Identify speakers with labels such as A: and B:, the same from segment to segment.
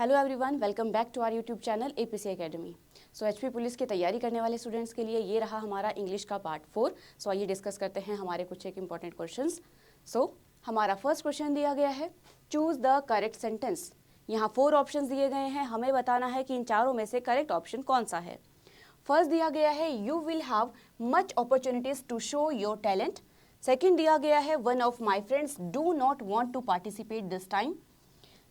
A: Hello everyone, welcome back to our YouTube channel APC academy. So HP police की तैयारी करने वाले students के लिए ये रहा हमारा इंग्लिश का पार्ट 4। सो आइए डिस्कस करते हैं हमारे कुछ एक इंपॉर्टेंट क्वेश्चंस। सो हमारा फर्स्ट क्वेश्चन दिया गया है, चूज द करेक्ट सेंटेंस। यहाँ 4 ऑप्शंस दिए गए हैं, हमें बताना है कि इन चारों में से करेक्ट ऑप्शन कौन सा है। फर्स्ट दिया गया है, you will have much opportunities to show your talent. Second दिया गया है, one of my friends do not want to participate this time.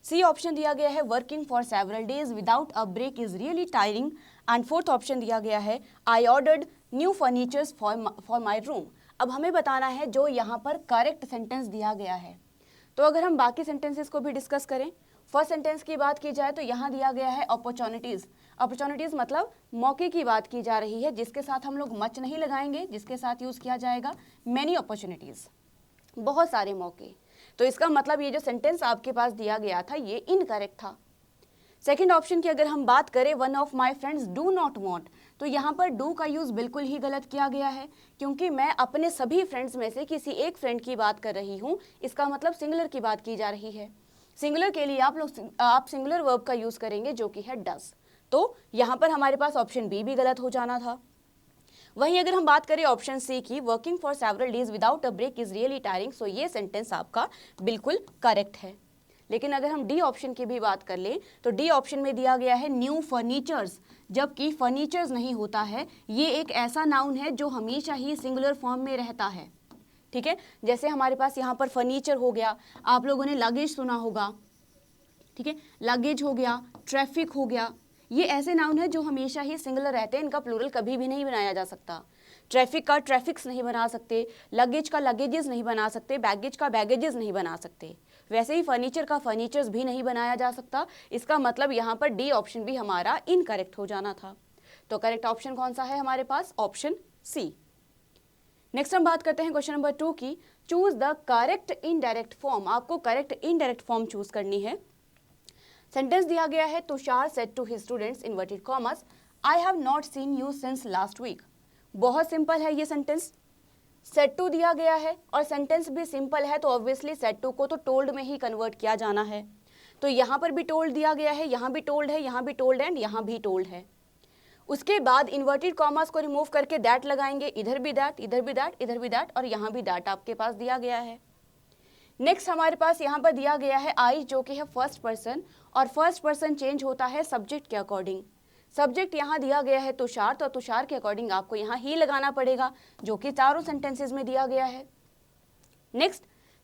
A: C option दिया गया है, working for several days without a break is really tiring. And fourth option दिया गया है, I ordered new furnitures for my room. अब हमें बताना है जो यहाँ पर करेक्ट सेंटेंस दिया गया है। तो अगर हम बाकी सेंटेंसेस को भी डिस्कस करें, फर्स्ट सेंटेंस की बात की जाए तो यहाँ दिया गया है अपॉर्चुनिटीज। अपॉर्चुनिटीज मतलब मौके की बात की जा रही है, जिसके साथ हम लोग मच नहीं लगाएंगे, जिसके साथ यूज किया जाएगा मैनी अपॉर्चुनिटीज, बहुत सारे मौके। तो इसका मतलब ये जो सेंटेंस आपके पास दिया गया था ये इनकरेक्ट था। सेकंड ऑप्शन की अगर हम बात करें, one of my friends do not want, तो यहाँ पर डू का यूज बिल्कुल ही गलत किया गया है, क्योंकि मैं अपने सभी फ्रेंड्स में से किसी एक फ्रेंड की बात कर रही हूँ। इसका मतलब सिंगुलर की बात की जा रही है। सिंगुलर के लिए आप सिंगुलर वर्ब का यूज करेंगे जो कि है डज। तो यहाँ पर हमारे पास ऑप्शन बी भी गलत हो जाना था। वहीं अगर हम बात करें ऑप्शन सी की, working for several days without a break is really tiring, so ये सेंटेंस आपका बिल्कुल करेक्ट है। लेकिन अगर हम डी ऑप्शन की भी बात कर लें तो डी ऑप्शन में दिया गया है न्यू फर्नीचर्स, जबकि फर्नीचर्स नहीं होता है। ये एक ऐसा नाउन है जो हमेशा ही सिंगुलर फॉर्म में रहता है। ठीक है, जैसे हमारे पास यहाँ पर फर्नीचर हो गया, आप लोगों ने लगेज सुना होगा। ठीक है, लगेज हो गया, ट्रैफिक हो गया, ये ऐसे नाउन है जो हमेशा ही सिंगुलर रहते हैं, इनका प्लूरल कभी भी नहीं बनाया जा सकता। ट्रैफिक का ट्रैफिक्स नहीं बना सकते, लगेज का लगेजेस नहीं बना सकते, बैगेज का बैगेजेस नहीं बना सकते। वैसे ही फर्नीचर का फर्नीचर्स भी नहीं बनाया जा सकता। इसका मतलब यहाँ पर डी ऑप्शन भी हमारा इनकरेक्ट हो जाना था। तो करेक्ट ऑप्शन कौन सा है हमारे पास? Option C. नेक्स्ट हम बात करते हैं क्वेश्चन नंबर 2 की, choose the correct indirect form. आपको करेक्ट इनडायरेक्ट फॉर्म चूज करनी है। सेंटेंस दिया गया है, Tushar said to his students inverted commas, I have not seen you since last week. बहुत सिंपल है ये सेंटेंस। सेड टू दिया गया है और सेंटेंस भी सिंपल है, तो ऑब्वियसली सेड टू को तो टोल्ड में ही कन्वर्ट किया जाना है। तो यहाँ पर भी टोल्ड दिया गया है, यहाँ भी टोल्ड है, यहाँ भी टोल्ड एंड यहाँ भी टोल्ड है। उसके बाद इन्वर्टेड कॉमर्स को रिमूव करके दैट लगाएंगे, इधर भी दैट, इधर भी दैट, इधर भी दैट, और यहाँ भी दैट आपके पास दिया गया है। नेक्स्ट हमारे पास यहाँ पर दिया गया है आई, जो कि है फर्स्ट पर्सन, और फर्स्ट पर्सन चेंज होता है सब्जेक्ट के अकॉर्डिंग। सब्जेक्ट यहाँ दिया गया है तुषार, तो तुषार के अकॉर्डिंग आपको यहाँ ही लगाना पड़ेगा, जो कि चारों सेंटेंसेस में दिया गया है। नेक्स्ट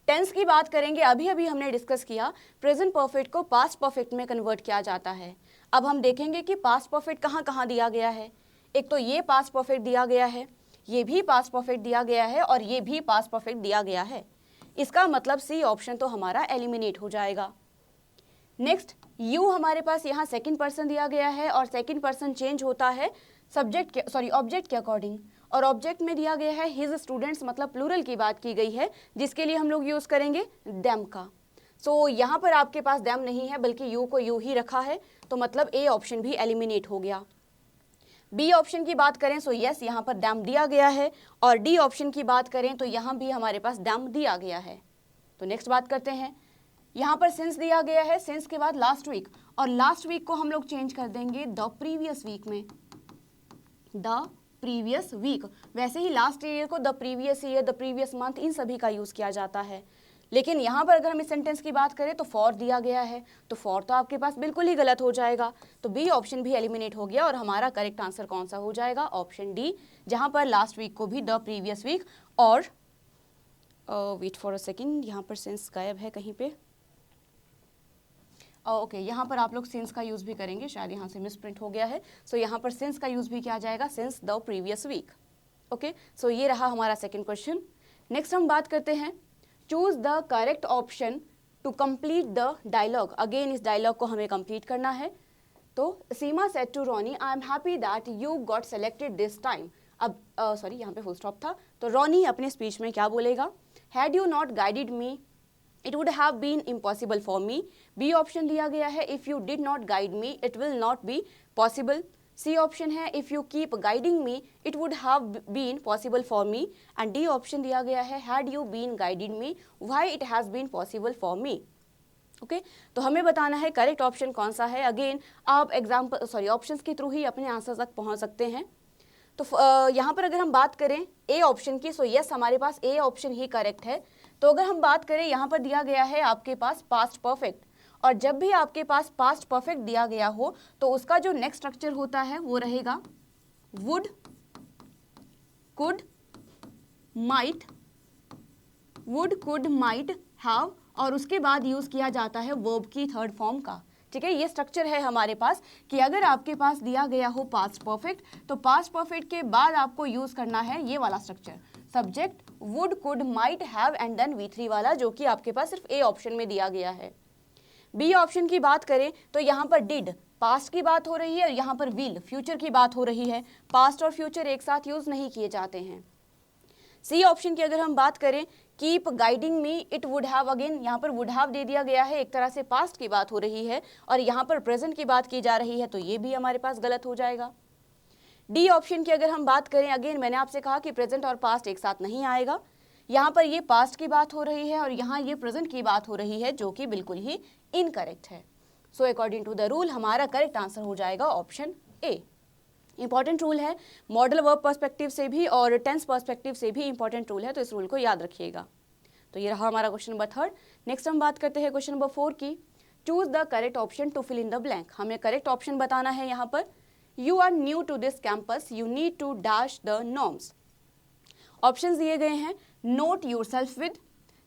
A: टेंस की बात करेंगे। अभी अभी हमने डिस्कस किया प्रेजेंट परफेक्ट को पास्ट परफेक्ट में कन्वर्ट किया जाता है। अब हम देखेंगे कि पास्ट परफेक्ट कहाँ कहाँ दिया गया है। एक तो ये पास्ट परफेक्ट दिया गया है, ये भी पास्ट परफेक्ट दिया गया है, और ये भी पास्ट परफेक्ट दिया गया है। इसका मतलब सी ऑप्शन तो हमारा एलिमिनेट हो जाएगा। नेक्स्ट यू हमारे पास यहाँ सेकंड पर्सन दिया गया है, और सेकंड पर्सन चेंज होता है ऑब्जेक्ट के अकॉर्डिंग, और ऑब्जेक्ट में दिया गया है हिज स्टूडेंट्स, मतलब प्लूरल की बात की गई है, जिसके लिए हम लोग यूज करेंगे देम का। सो यहाँ पर आपके पास देम नहीं है, बल्कि यू को यू ही रखा है, तो मतलब ए ऑप्शन भी एलिमिनेट हो गया। बी ऑप्शन की बात करें सो यस, यहाँ पर डैम दिया गया है, और डी ऑप्शन की बात करें तो यहाँ भी हमारे पास डैम दिया गया है। तो नेक्स्ट बात करते हैं, यहाँ पर सिंस दिया गया है, सिंस के बाद लास्ट वीक, और लास्ट वीक को हम लोग चेंज कर देंगे द प्रीवियस वीक में, द प्रीवियस वीक। वैसे ही लास्ट ईयर को the previous year, the previous month, इन सभी का यूज किया जाता है। लेकिन यहाँ पर अगर हम इस सेंटेंस की बात करें तो फॉर दिया गया है, तो फॉर तो आपके पास बिल्कुल ही गलत हो जाएगा। तो बी ऑप्शन भी एलिमिनेट हो गया, और हमारा करेक्ट आंसर कौन सा हो जाएगा? ऑप्शन डी, जहाँ पर लास्ट वीक को भी द प्रीवियस वीक, और वेट फॉर अ सेकेंड, यहाँ पर सिंस गायब है कहीं पे। ओके, यहाँ पर आप लोग सिंस का यूज भी करेंगे, शायद यहाँ से मिसप्रिंट हो गया है। सो यहाँ पर सिंस का यूज भी किया जाएगा, since the previous week. Okay, so ये रहा हमारा सेकेंड क्वेश्चन। नेक्स्ट हम बात करते हैं, choose the correct option to complete the dialogue. Again इस डायलॉग को हमें कंप्लीट करना है। तो Seema said to Roni, I am happy that you got selected this time. अब सॉरी, यहाँ पे फुल स्टॉप था। तो रोनी अपने स्पीच में क्या बोलेगा? Had you not guided me it would have been impossible for me. B option दिया गया है, if you did not guide me it will not be possible. C option है, if you keep guiding me it would have been possible for me. And D option दिया गया है, had you been guided me why it has been possible for me. Okay तो हमें बताना है correct option कौन सा है। अगेन आप ऑप्शंस के थ्रू ही अपने आंसर तक पहुंच सकते हैं। तो यहाँ पर अगर हम बात करें ए ऑप्शन की, सो यस हमारे पास ए ऑप्शन ही करेक्ट है। तो अगर हम बात करें, यहाँ पर दिया गया है आपके पास पास्ट परफेक्ट, और जब भी आपके पास पास्ट परफेक्ट दिया गया हो तो उसका जो नेक्स्ट स्ट्रक्चर होता है वो रहेगा would, could, might, would, could, might, have, और उसके बाद यूज किया जाता है वर्ब की थर्ड फॉर्म का। ठीक है, ये स्ट्रक्चर है हमारे पास कि अगर आपके पास दिया गया हो पास्ट परफेक्ट तो पास्ट परफेक्ट के बाद आपको यूज करना है ये वाला structure, subject would, could, might, have and then V3 वाला, जो कि आपके पास सिर्फ ए ऑप्शन में दिया गया है। बी ऑप्शन की बात करें तो यहाँ पर डिड पास्ट की बात हो रही है और यहाँ पर विल फ्यूचर की बात हो रही है। पास्ट और फ्यूचर एक साथ यूज नहीं किए जाते हैं। सी ऑप्शन की अगर हम बात करें, keep guiding me, it would have, again यहाँ पर वुड हैव दे दिया गया है, एक तरह से पास्ट की बात हो रही है और यहाँ पर प्रेजेंट की बात की जा रही है, तो ये भी हमारे पास गलत हो जाएगा। डी ऑप्शन की अगर हम बात करें, अगेन मैंने आपसे कहा कि प्रेजेंट और पास्ट एक साथ नहीं आएगा, यहाँ पर ये पास्ट की बात हो रही है और यहाँ ये प्रेजेंट की बात हो रही है, जो कि बिल्कुल ही इनकरेक्ट है। So according to the rule हमारा करेक्ट आंसर हो जाएगा ऑप्शन ए। इंपॉर्टेंट रूल है, मॉडल वर्ब पर्सपेक्टिव से भी और टेंस पर्सपेक्टिव से भी इंपॉर्टेंट रूल है, तो इस रूल को याद रखिएगा। तो ये रहा हमारा क्वेश्चन नंबर 3। नेक्स्ट हम बात करते हैं क्वेश्चन नंबर 4 की। Choose the correct option to fill in the blank. हमें करेक्ट ऑप्शन बताना है यहाँ पर। You are new to this campus, you need to dash the norms. Options दिए गए हैं, नोट योरसेल्फ विद,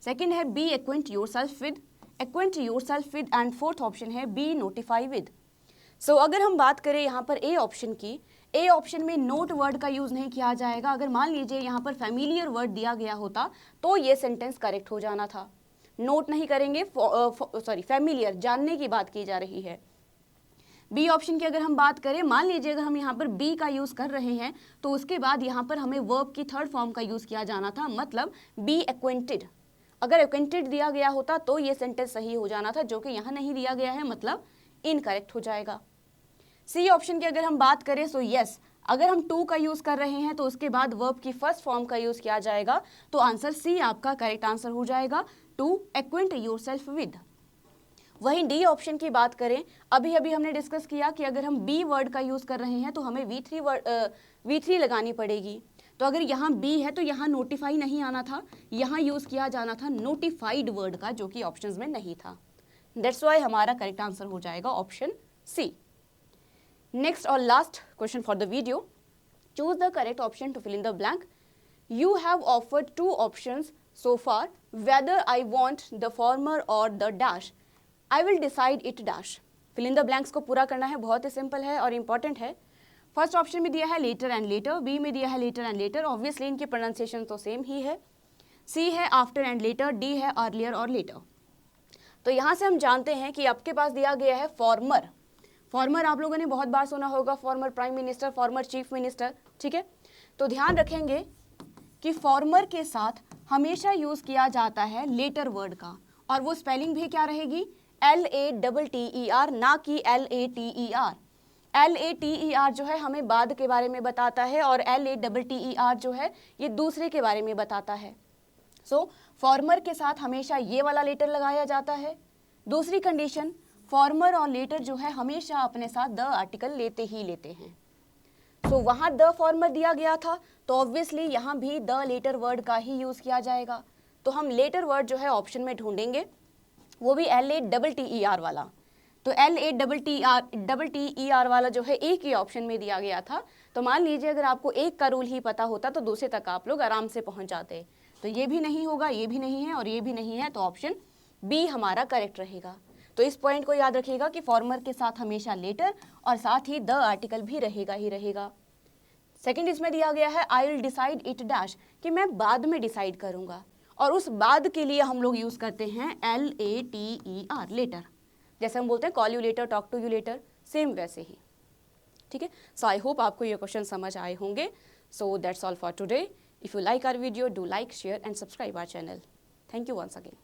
A: सेकंड है be acquaint yourself with, acquaint yourself with, and fourth option है बी नोटिफाई विद। सो अगर हम बात करें यहाँ पर ए ऑप्शन की, ए ऑप्शन में नोट वर्ड का यूज नहीं किया जाएगा। अगर मान लीजिए यहाँ पर फैमिलियर वर्ड दिया गया होता तो ये सेंटेंस करेक्ट हो जाना था। नोट नहीं करेंगे, फैमिलियर जानने की बात की जा रही है। बी ऑप्शन की अगर हम बात करें, मान लीजिए अगर हम यहाँ पर बी का यूज कर रहे हैं तो उसके बाद यहाँ पर हमें वर्ब की थर्ड फॉर्म का यूज किया जाना था, मतलब बी एक्वेंटेड। अगर एक्वेंटेड दिया गया होता तो ये सेंटेंस सही हो जाना था, जो कि यहाँ नहीं दिया गया है, मतलब इनकरेक्ट हो जाएगा। सी ऑप्शन की अगर हम बात करें, सो यस अगर हम टू का यूज कर रहे हैं तो उसके बाद वर्ब की फर्स्ट फॉर्म का यूज किया जाएगा, तो आंसर सी आपका करेक्ट आंसर हो जाएगा, टू एक्वेंट योरसेल्फ विद। वहीं डी ऑप्शन की बात करें, अभी अभी हमने डिस्कस किया कि अगर हम बी वर्ड का यूज कर रहे हैं तो हमें V3 लगानी पड़ेगी। तो अगर यहाँ बी है तो यहाँ नोटिफाई नहीं आना था, यहाँ यूज किया जाना था नोटिफाइड वर्ड का, जो कि ऑप्शंस में नहीं था। दैट्स व्हाई हमारा करेक्ट आंसर हो जाएगा ऑप्शन सी। नेक्स्ट और last question for the video, choose the correct option to fill in the blank. You have offered 2 options so far, whether I want the former or the dash, I will decide it dash। fill in the blanks को पूरा करना है, बहुत ही simple है और important है। First option में दिया है लेटर एंड लेटर, बी में दिया है लेटर एंड लेटर, ऑब्वियसली इनकी प्रोनाउंसिएशन तो सेम ही है। सी है आफ्टर एंड लेटर, डी है अर्लियर और लेटर। तो यहाँ से हम जानते हैं कि आपके पास दिया गया है फॉर्मर। फॉर्मर आप लोगों ने बहुत बार सुना होगा, former prime minister, former chief minister, ठीक है। तो ध्यान रखेंगे कि फॉर्मर के साथ हमेशा यूज किया जाता है लेटर वर्ड का, और वो स्पेलिंग भी क्या रहेगी, LATTER, ना कि LATER। LATER जो है हमें बाद के बारे में बताता है और LATTER जो है ये दूसरे के बारे में बताता है। सो फॉर्मर के साथ हमेशा ये वाला लेटर लगाया जाता है। दूसरी कंडीशन, फॉर्मर और लेटर जो है हमेशा अपने साथ द आर्टिकल लेते ही लेते हैं। सो वहाँ द फॉर्मर दिया गया था तो ऑब्वियसली यहाँ भी द लेटर वर्ड का ही यूज किया जाएगा। तो हम लेटर वर्ड जो है ऑप्शन में ढूंढेंगे, वो भी LATTER वाला। तो LATTER वाला जो है एक ही ऑप्शन में दिया गया था। तो मान लीजिए अगर आपको एक का रूल ही पता होता तो दूसरे तक आप लोग आराम से पहुंच जाते। तो ये भी नहीं होगा, ये भी नहीं है और ये भी नहीं है, तो ऑप्शन बी हमारा करेक्ट रहेगा। तो इस पॉइंट को याद रखिएगा कि फॉर्मर के साथ हमेशा लेटर और साथ ही द आर्टिकल भी रहेगा ही रहेगा। सेकंड इसमें दिया गया है I will decide it dash, कि मैं बाद में डिसाइड करूंगा, और उस बाद के लिए हम लोग यूज करते हैं LATER, लेटर। जैसे हम बोलते हैं call you later, talk to you later, same वैसे ही, ठीक है। सो आई होप आपको ये क्वेश्चन समझ आए होंगे। So that's all for today. If you like our video, do like, share and subscribe our channel. Thank you once again.